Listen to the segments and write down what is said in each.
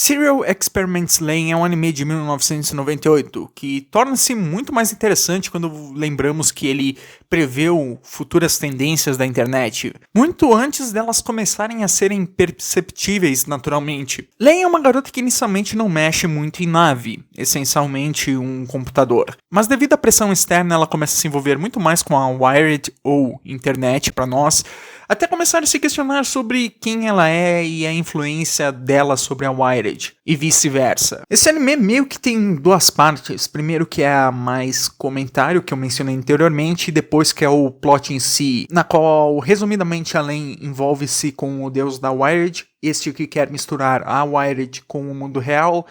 Serial Experiments Lain é um anime de 1998 que torna-se muito mais interessante quando lembramos que ele preveu futuras tendências da internet, muito antes delas começarem a serem perceptíveis naturalmente. Lain é uma garota que inicialmente não mexe muito em nave, essencialmente um computador, mas devido à pressão externa ela começa a se envolver muito mais com a Wired ou internet para nós, até começar a se questionar sobre quem ela é e a influência dela sobre a Wired, e vice-versa. Esse anime meio que tem duas partes, primeiro que é a mais comentário, que eu mencionei anteriormente, e depois que é o plot em si, na qual, resumidamente, além envolve-se com o deus da Wired, este que quer misturar a Wired com o mundo real.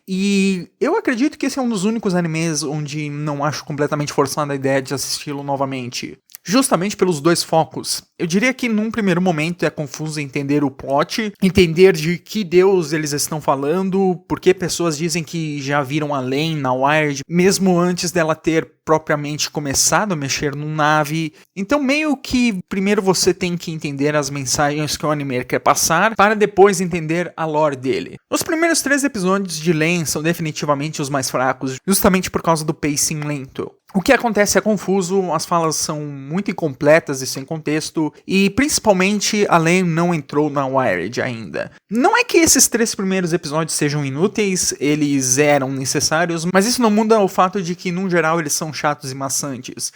E eu acredito que esse é um dos únicos animes onde não acho completamente forçada a ideia de assisti-lo novamente. Justamente pelos dois focos. Eu diria que num primeiro momento é confuso entender o plot, entender de que deus eles estão falando, porque pessoas dizem que já viram além na Wired, mesmo antes dela ter propriamente começado a mexer numa nave. Então meio que primeiro você tem que entender as mensagens que o anime quer passar, para depois entender a lore dele. Os primeiros 3 episódios de Lain são definitivamente os mais fracos, justamente por causa do pacing lento. O que acontece é confuso, as falas são muito incompletas e sem contexto, e principalmente a Lain não entrou na Wired ainda. Não é que esses 3 primeiros episódios sejam inúteis, eles eram necessários, mas isso não muda o fato de que, num geral, eles são chatos e maçantes.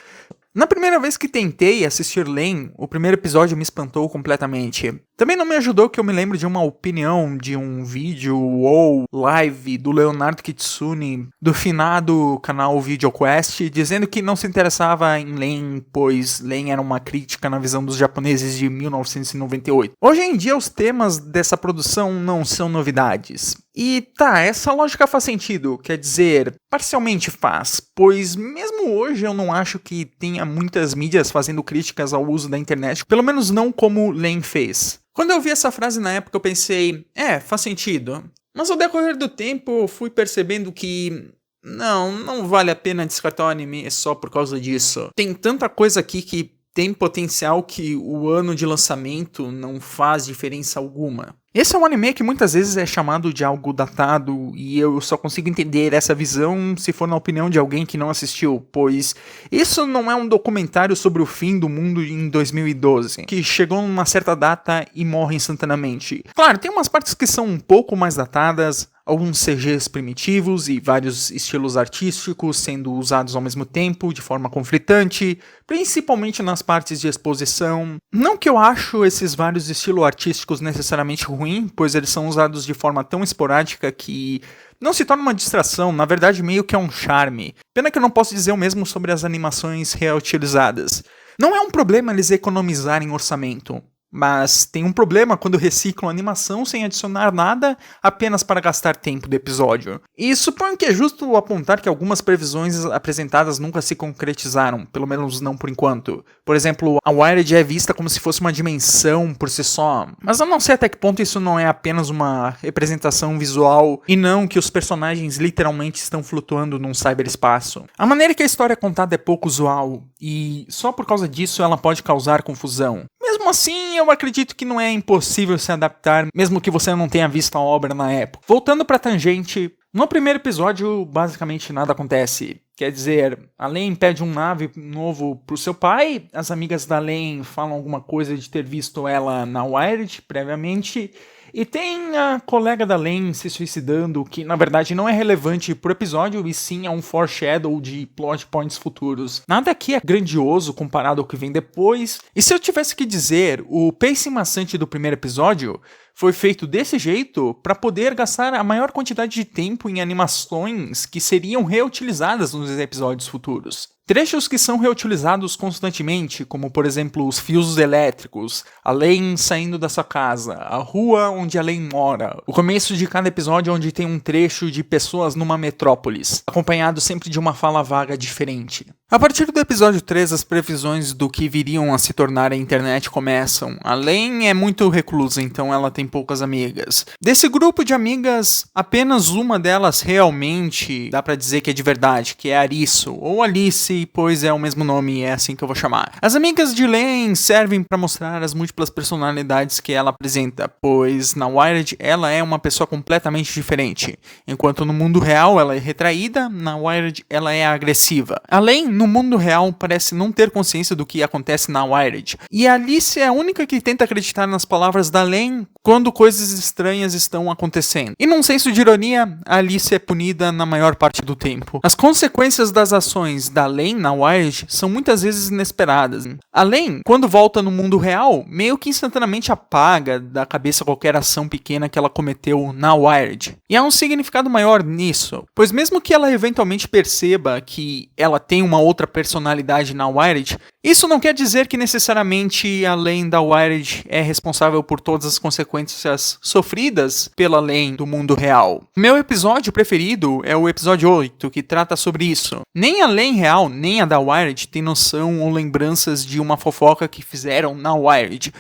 Na primeira vez que tentei assistir Lain, o primeiro episódio me espantou completamente. Também não me ajudou que eu me lembro de uma opinião de um vídeo ou live do Leonardo Kitsune do finado canal VideoQuest, dizendo que não se interessava em Lain, pois Lain era uma crítica na visão dos japoneses de 1998. Hoje em dia os temas dessa produção não são novidades. E tá, essa lógica faz sentido, quer dizer, parcialmente faz, pois mesmo hoje eu não acho que tenha muitas mídias fazendo críticas ao uso da internet, pelo menos não como Lain fez. Quando eu vi essa frase na época eu pensei, faz sentido, mas ao decorrer do tempo eu fui percebendo que não vale a pena descartar o anime só por causa disso. Tem tanta coisa aqui que tem potencial que o ano de lançamento não faz diferença alguma. Esse é um anime que muitas vezes é chamado de algo datado, e eu só consigo entender essa visão se for na opinião de alguém que não assistiu, pois isso não é um documentário sobre o fim do mundo em 2012, que chegou numa certa data e morre instantaneamente. Claro, tem umas partes que são um pouco mais datadas, alguns CGs primitivos e vários estilos artísticos sendo usados ao mesmo tempo, de forma conflitante, principalmente nas partes de exposição. Não que eu acho esses vários estilos artísticos necessariamente ruim, pois eles são usados de forma tão esporádica que não se torna uma distração, na verdade meio que é um charme. Pena que eu não posso dizer o mesmo sobre as animações reutilizadas. Não é um problema eles economizarem orçamento, mas tem um problema quando reciclam a animação sem adicionar nada apenas para gastar tempo do episódio. E suponho que é justo apontar que algumas previsões apresentadas nunca se concretizaram, pelo menos não por enquanto. Por exemplo, a Wired é vista como se fosse uma dimensão por si só, mas eu não sei até que ponto isso não é apenas uma representação visual e não que os personagens literalmente estão flutuando num cyberespaço. A maneira que a história é contada é pouco usual, e só por causa disso ela pode causar confusão. Mesmo assim, eu acredito que não é impossível se adaptar, mesmo que você não tenha visto a obra na época. Voltando pra tangente, no primeiro episódio, basicamente nada acontece. Quer dizer, a Lain pede um nave novo pro seu pai, as amigas da Lain falam alguma coisa de ter visto ela na Wired previamente, e tem a colega da Lain se suicidando, que na verdade não é relevante pro episódio, e sim é um foreshadow de plot points futuros. Nada aqui é grandioso comparado ao que vem depois, e se eu tivesse que dizer, o pacing maçante do primeiro episódio foi feito desse jeito para poder gastar a maior quantidade de tempo em animações que seriam reutilizadas nos episódios futuros. Trechos que são reutilizados constantemente, como por exemplo os fios elétricos, a Lain saindo da sua casa, a rua onde a Lain mora, o começo de cada episódio onde tem um trecho de pessoas numa metrópolis, acompanhado sempre de uma fala vaga diferente. A partir do episódio 3, as previsões do que viriam a se tornar a internet começam. A Len é muito reclusa, então ela tem poucas amigas. Desse grupo de amigas, apenas uma delas realmente dá pra dizer que é de verdade, que é Arisso, ou Alice, pois é o mesmo nome e é assim que eu vou chamar. As amigas de Len servem pra mostrar as múltiplas personalidades que ela apresenta, pois na Wired ela é uma pessoa completamente diferente. Enquanto no mundo real ela é retraída, na Wired ela é agressiva. A Len, no mundo real, parece não ter consciência do que acontece na Wired. E a Alice é a única que tenta acreditar nas palavras da Len quando coisas estranhas estão acontecendo. E num senso de ironia, a Alice é punida na maior parte do tempo. As consequências das ações da Len na Wired são muitas vezes inesperadas. A Len, quando volta no mundo real, meio que instantaneamente apaga da cabeça qualquer ação pequena que ela cometeu na Wired. E há um significado maior nisso, pois mesmo que ela eventualmente perceba que ela tem uma outra personalidade na Wired, isso não quer dizer que necessariamente a Len da Wired é responsável por todas as consequências sofridas pela Len do mundo real. Meu episódio preferido é o episódio 8, que trata sobre isso. Nem a Len real, nem a da Wired tem noção ou lembranças de uma fofoca que fizeram na Wired.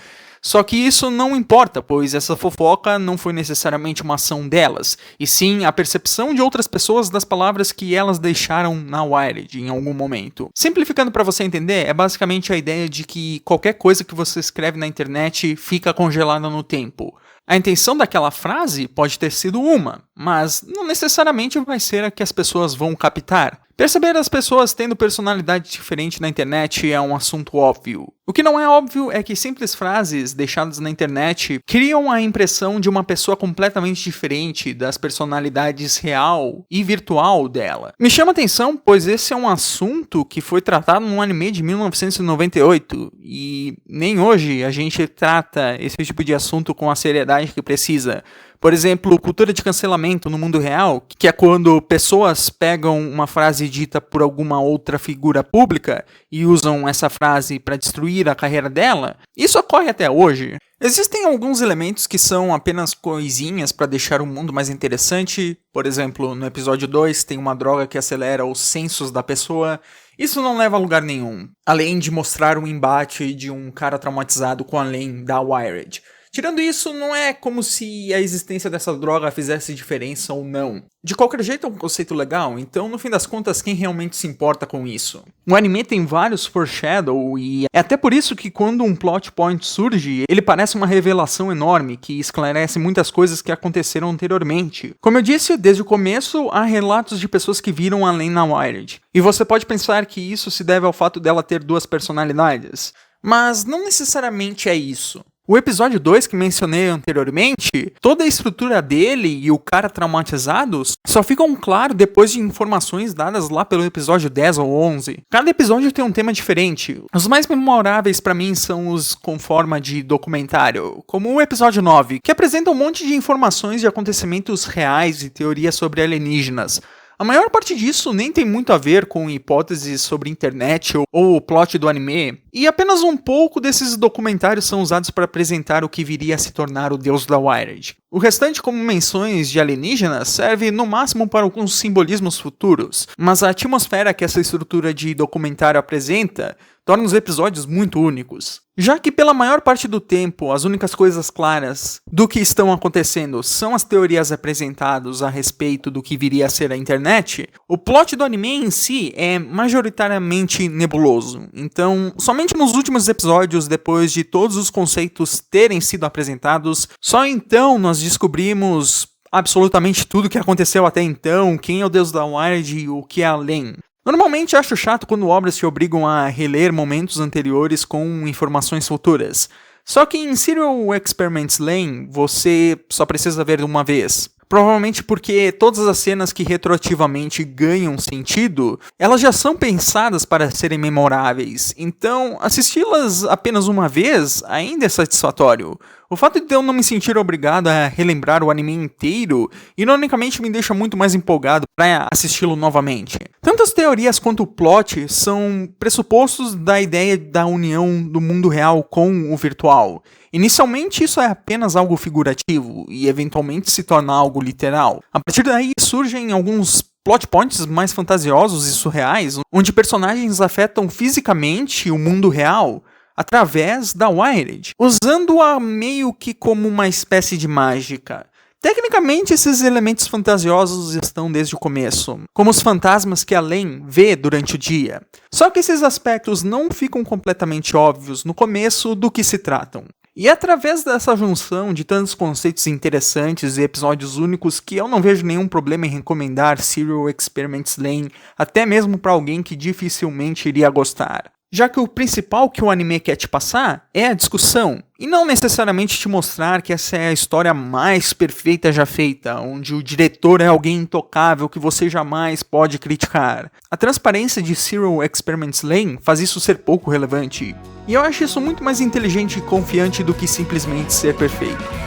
Só que isso não importa, pois essa fofoca não foi necessariamente uma ação delas, e sim a percepção de outras pessoas das palavras que elas deixaram na Wired em algum momento. Simplificando para você entender, é basicamente a ideia de que qualquer coisa que você escreve na internet fica congelada no tempo. A intenção daquela frase pode ter sido uma, mas não necessariamente vai ser a que as pessoas vão captar. Perceber as pessoas tendo personalidade diferente na internet é um assunto óbvio. O que não é óbvio é que simples frases deixadas na internet criam a impressão de uma pessoa completamente diferente das personalidades real e virtual dela. Me chama atenção, pois esse é um assunto que foi tratado num anime de 1998 e nem hoje a gente trata esse tipo de assunto com a seriedade que precisa. Por exemplo, cultura de cancelamento no mundo real, que é quando pessoas pegam uma frase dita por alguma outra figura pública e usam essa frase para destruir a carreira dela, isso ocorre até hoje. Existem alguns elementos que são apenas coisinhas para deixar o mundo mais interessante. Por exemplo, no episódio 2 tem uma droga que acelera os sensos da pessoa. Isso não leva a lugar nenhum, além de mostrar um embate de um cara traumatizado com a Len da Wired. Tirando isso, não é como se a existência dessa droga fizesse diferença ou não. De qualquer jeito é um conceito legal, então no fim das contas quem realmente se importa com isso? O anime tem vários foreshadow e é até por isso que quando um plot point surge, ele parece uma revelação enorme que esclarece muitas coisas que aconteceram anteriormente. Como eu disse, desde o começo há relatos de pessoas que viram a Len na Wired. E você pode pensar que isso se deve ao fato dela ter duas personalidades, mas não necessariamente é isso. O episódio 2 que mencionei anteriormente, toda a estrutura dele e o cara traumatizado só ficam claros depois de informações dadas lá pelo episódio 10 ou 11. Cada episódio tem um tema diferente. Os mais memoráveis pra mim são os com forma de documentário, como o episódio 9, que apresenta um monte de informações de acontecimentos reais e teorias sobre alienígenas. A maior parte disso nem tem muito a ver com hipóteses sobre internet ou o plot do anime, e apenas um pouco desses documentários são usados para apresentar o que viria a se tornar o Deus da Wired. O restante, como menções de alienígenas, serve no máximo para alguns simbolismos futuros, mas a atmosfera que essa estrutura de documentário apresenta torna os episódios muito únicos. Já que pela maior parte do tempo as únicas coisas claras do que estão acontecendo são as teorias apresentadas a respeito do que viria a ser a internet, o plot do anime em si é majoritariamente nebuloso. Então, somente nos últimos episódios, depois de todos os conceitos terem sido apresentados, só então nós descobrimos absolutamente tudo o que aconteceu até então, quem é o Deus da Wired e o que é a Len. Normalmente acho chato quando obras te obrigam a reler momentos anteriores com informações futuras. Só que em Serial Experiments Lain, você só precisa ver uma vez. Provavelmente porque todas as cenas que retroativamente ganham sentido, elas já são pensadas para serem memoráveis. Então, assisti-las apenas uma vez ainda é satisfatório. O fato de eu não me sentir obrigado a relembrar o anime inteiro, ironicamente me deixa muito mais empolgado para assisti-lo novamente. Tanto as teorias quanto o plot são pressupostos da ideia da união do mundo real com o virtual. Inicialmente isso é apenas algo figurativo e eventualmente se torna algo literal. A partir daí surgem alguns plot points mais fantasiosos e surreais, onde personagens afetam fisicamente o mundo real através da Wired, usando-a meio que como uma espécie de mágica. Tecnicamente, esses elementos fantasiosos estão desde o começo, como os fantasmas que a Len vê durante o dia. Só que esses aspectos não ficam completamente óbvios no começo do que se tratam. E é através dessa junção de tantos conceitos interessantes e episódios únicos que eu não vejo nenhum problema em recomendar Serial Experiments Lain, até mesmo para alguém que dificilmente iria gostar. Já que o principal que o anime quer te passar é a discussão, e não necessariamente te mostrar que essa é a história mais perfeita já feita, onde o diretor é alguém intocável que você jamais pode criticar. A transparência de Serial Experiments Lain faz isso ser pouco relevante, e eu acho isso muito mais inteligente e confiante do que simplesmente ser perfeito.